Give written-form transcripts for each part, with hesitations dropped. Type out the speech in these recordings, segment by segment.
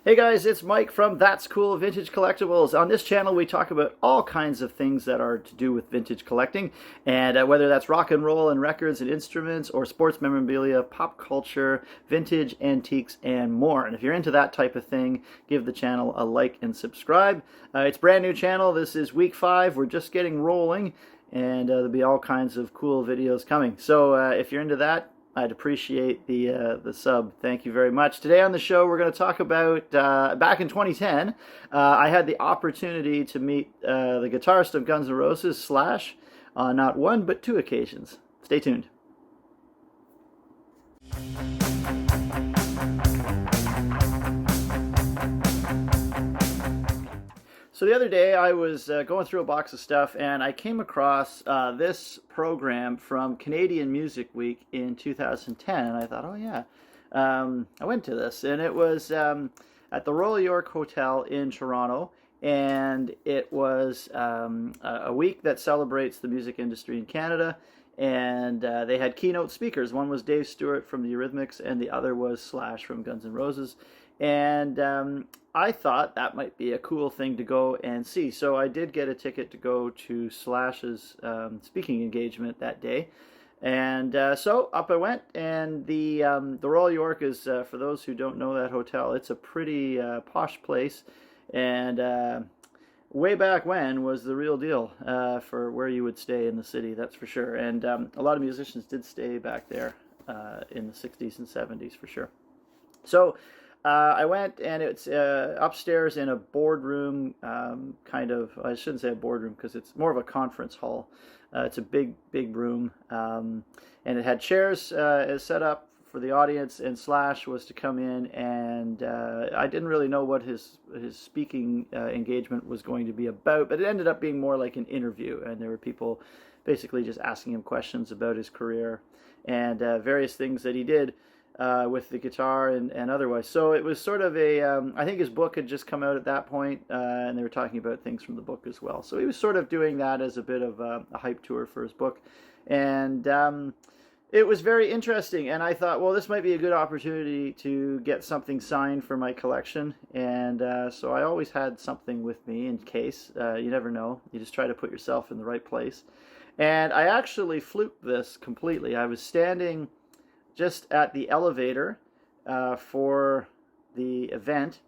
Hey guys, it's Mike from That's Cool Vintage Collectibles. On this channel, we talk about all kinds of things that are to do with vintage collecting, and whether that's rock and roll and records and instruments, or sports memorabilia, pop culture, vintage, antiques, and more. And if you're into that type of thing, give the channel a like and subscribe. It's a brand new channel. This is week 5. We're just getting rolling, and there'll be all kinds of cool videos coming. So if you're into that, I'd appreciate the sub. Thank you very much. Today on the show, we're going to talk about back in 2010. I had the opportunity to meet the guitarist of Guns N' Roses, Slash, on not one but 2 occasions. Stay tuned. So the other day I was going through a box of stuff and I came across this program from Canadian Music Week in 2010, and I thought, oh yeah, I went to this, and it was at the Royal York Hotel in Toronto, and it was a week that celebrates the music industry in Canada, and they had keynote speakers. One was Dave Stewart from the Eurythmics, and the other was Slash from Guns N' Roses. And I thought that might be a cool thing to go and see. So I did get a ticket to go to Slash's speaking engagement that day. And so up I went, and the Royal York is, for those who don't know that hotel, it's a pretty posh place. And way back when was the real deal for where you would stay in the city, that's for sure. And a lot of musicians did stay back there in the 60s and 70s for sure. So I went, and it's upstairs in a boardroom, kind of, I shouldn't say a boardroom because it's more of a conference hall. It's a big room, and it had chairs set up for the audience, and Slash was to come in, and I didn't really know what his speaking engagement was going to be about, but it ended up being more like an interview, and there were people basically just asking him questions about his career and various things that he did with the guitar and otherwise. So it was sort of a, I think his book had just come out at that point, and they were talking about things from the book as well. So he was sort of doing that as a bit of a hype tour for his book. And it was very interesting, and I thought, well, this might be a good opportunity to get something signed for my collection. And so I always had something with me in case. You never know. You just try to put yourself in the right place. And I actually fluked this completely. I was standing just at the elevator for the event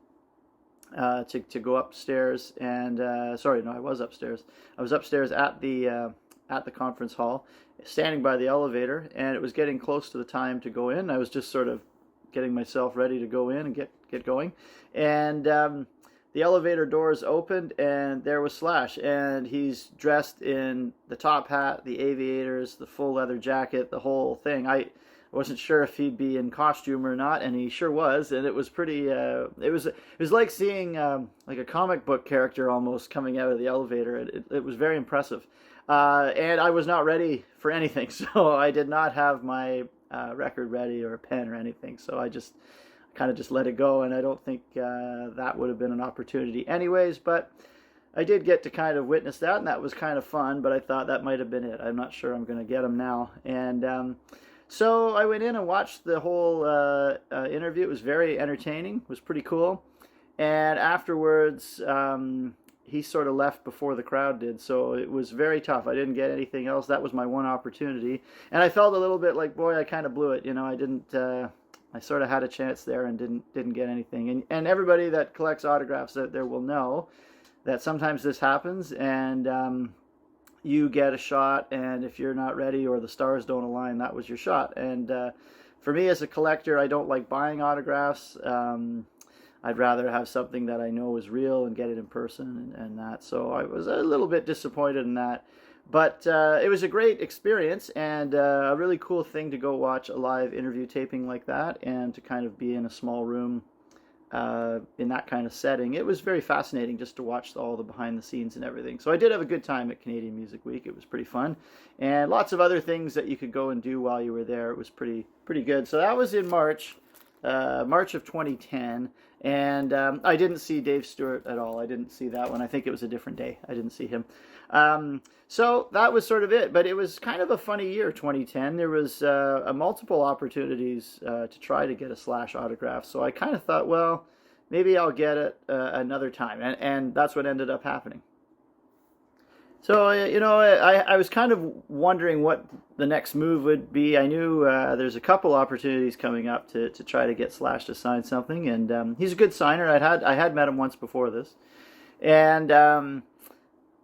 to go upstairs, and sorry, no, I was upstairs. I was upstairs at the conference hall, standing by the elevator, and it was getting close to the time to go in. I was just sort of getting myself ready to go in and get going, and the elevator doors opened, and there was Slash, and he's dressed in the top hat, the aviators, the full leather jacket, the whole thing. I wasn't sure if he'd be in costume or not, and he sure was. And it was pretty. It was like seeing like a comic book character almost coming out of the elevator. It was very impressive, and I was not ready for anything, so I did not have my record ready or a pen or anything. So I just kind of just let it go, and I don't think that would have been an opportunity anyways. But I did get to kind of witness that, and that was kind of fun. But I thought that might have been it. I'm not sure I'm going to get him now, and. So I went in and watched the whole interview. It was very entertaining. It was pretty cool. And afterwards, he sort of left before the crowd did. So it was very tough. I didn't get anything else. That was my one opportunity. And I felt a little bit like, boy, I kind of blew it. You know, I didn't. I sort of had a chance there and didn't get anything. And everybody that collects autographs out there will know that sometimes this happens, and you get a shot, and if you're not ready or the stars don't align, that was your shot. And for me as a collector, I don't like buying autographs. I'd rather have something that I know is real and get it in person and that. So I was a little bit disappointed in that. But it was a great experience, and a really cool thing to go watch a live interview taping like that, and to kind of be in a small room in that kind of setting. It was very fascinating just to watch all the behind the scenes and everything. So I did have a good time at Canadian Music Week. It was pretty fun, and lots of other things that you could go and do while you were there. It was pretty good. So that was in March of 2010, and I didn't see Dave Stewart at all. I didn't see that one. I think it was a different day. I didn't see him. So that was sort of it, but it was kind of a funny year, 2010. There was multiple opportunities to try to get a Slash autograph, so I kind of thought, well, maybe I'll get it another time. And that's what ended up happening. So, I was kind of wondering what the next move would be. I knew there's a couple opportunities coming up to try to get Slash to sign something, and he's a good signer. I had met him once before this, and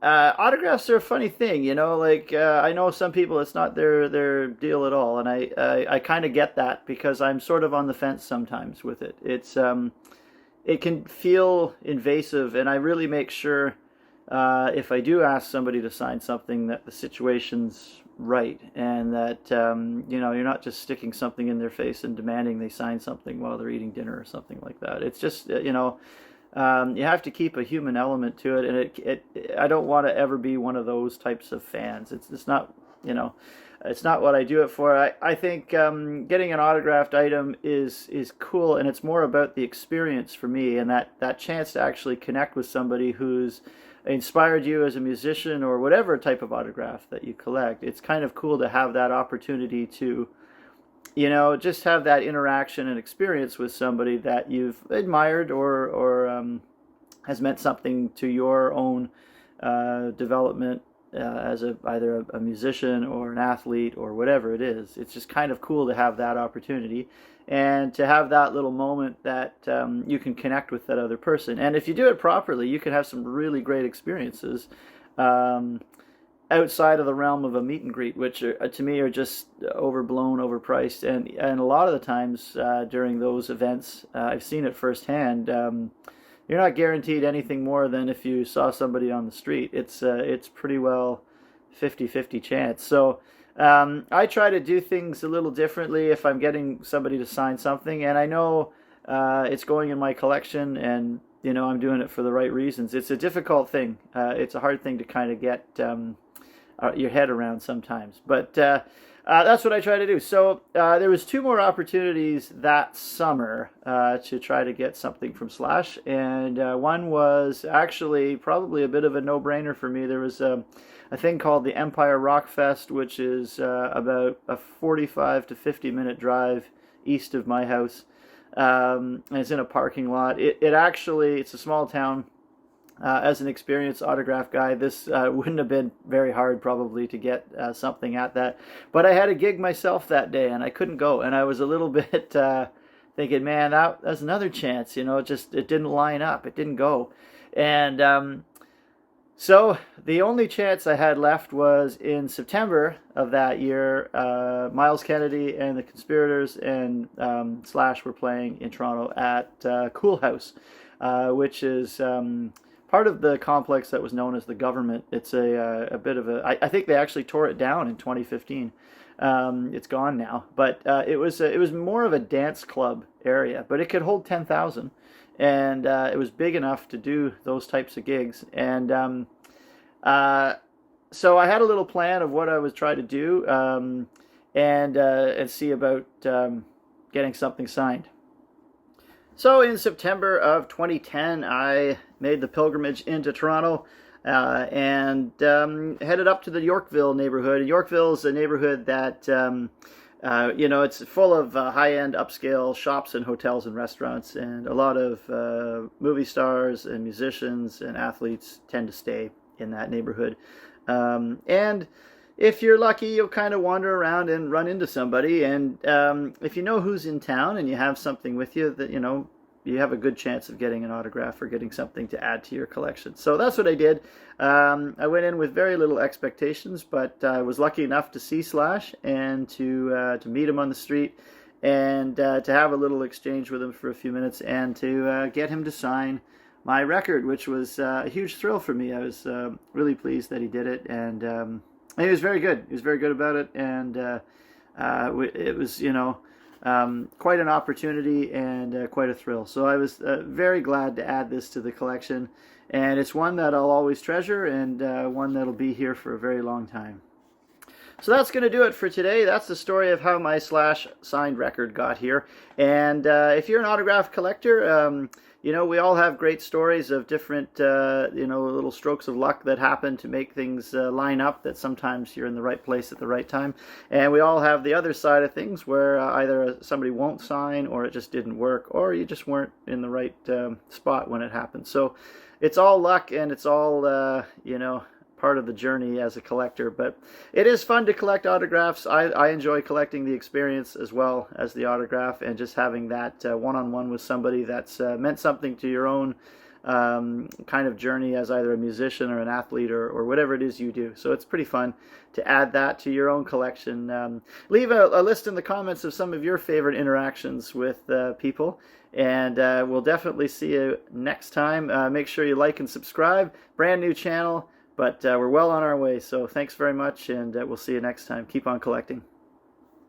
autographs are a funny thing, Like I know some people, it's not their deal at all, and I kind of get that because I'm sort of on the fence sometimes with it. It can feel invasive, and I really make sure. If I do ask somebody to sign something, that the situation's right, and that you're not just sticking something in their face and demanding they sign something while they're eating dinner or something like that. It's just you have to keep a human element to it, and I don't want to ever be one of those types of fans. It's not it's not what I do it for. I think getting an autographed item is cool, and it's more about the experience for me, and that chance to actually connect with somebody who's inspired you as a musician or whatever type of autograph that you collect. It's kind of cool to have that opportunity to, just have that interaction and experience with somebody that you've admired or has meant something to your own development as either a musician or an athlete or whatever it is. It's just kind of cool to have that opportunity and to have that little moment that you can connect with that other person. And if you do it properly, you can have some really great experiences outside of the realm of a meet and greet, which to me are just overblown, overpriced. And a lot of the times during those events, I've seen it firsthand. You're not guaranteed anything more than if you saw somebody on the street. It's pretty well 50-50 chance. So I try to do things a little differently if I'm getting somebody to sign something, and I know it's going in my collection, and I'm doing it for the right reasons. It's a difficult thing. It's a hard thing to kind of get your head around sometimes, but that's what I try to do. So there was 2 more opportunities that summer to try to get something from Slash, and one was actually probably a bit of a no-brainer for me. There was a thing called the Empire Rock Fest, which is about a 45 to 50-minute drive east of my house, and it's in a parking lot. It's a small town. As an experienced autograph guy, this wouldn't have been very hard probably to get something at that. But I had a gig myself that day, and I couldn't go. And I was a little bit thinking, man, that's another chance. It didn't line up. It didn't go. And so the only chance I had left was in September of that year. Miles Kennedy and the Conspirators and Slash were playing in Toronto at Cool House, which is part of the complex that was known as the Government. It's a bit of I think they actually tore it down in 2015. It's gone now, but it was more of a dance club area, but it could hold 10,000, and it was big enough to do those types of gigs. And so I had a little plan of what I was trying to do, and see about getting something signed. So in September of 2010, I made the pilgrimage into Toronto and headed up to the Yorkville neighborhood. Yorkville is a neighborhood that, it's full of high-end upscale shops and hotels and restaurants, and a lot of movie stars and musicians and athletes tend to stay in that neighborhood. And if you're lucky, you'll kind of wander around and run into somebody. And if you know who's in town and you have something with you, that you have a good chance of getting an autograph or getting something to add to your collection. So that's what I did. I went in with very little expectations, but I was lucky enough to see Slash and to meet him on the street, and to have a little exchange with him for a few minutes, and to get him to sign my record, which was a huge thrill for me. I was really pleased that he did it, and he was very good. He was very good about it, and it was, quite an opportunity and quite a thrill. So I was very glad to add this to the collection, and it's one that I'll always treasure, and one that'll be here for a very long time. So that's going to do it for today. That's the story of how my Slash signed record got here. And if you're an autograph collector, we all have great stories of different, little strokes of luck that happen to make things line up, that sometimes you're in the right place at the right time. And we all have the other side of things where either somebody won't sign, or it just didn't work, or you just weren't in the right spot when it happened. So it's all luck, and it's all, part of the journey as a collector. But it is fun to collect autographs. I enjoy collecting the experience as well as the autograph, and just having that one-on-one with somebody that's meant something to your own kind of journey as either a musician or an athlete, or whatever it is you do. So it's pretty fun to add that to your own collection. Leave a list in the comments of some of your favorite interactions with people, and we'll definitely see you next time. Make sure you like and subscribe. Brand new channel, but we're well on our way. So thanks very much, and we'll see you next time. Keep on collecting.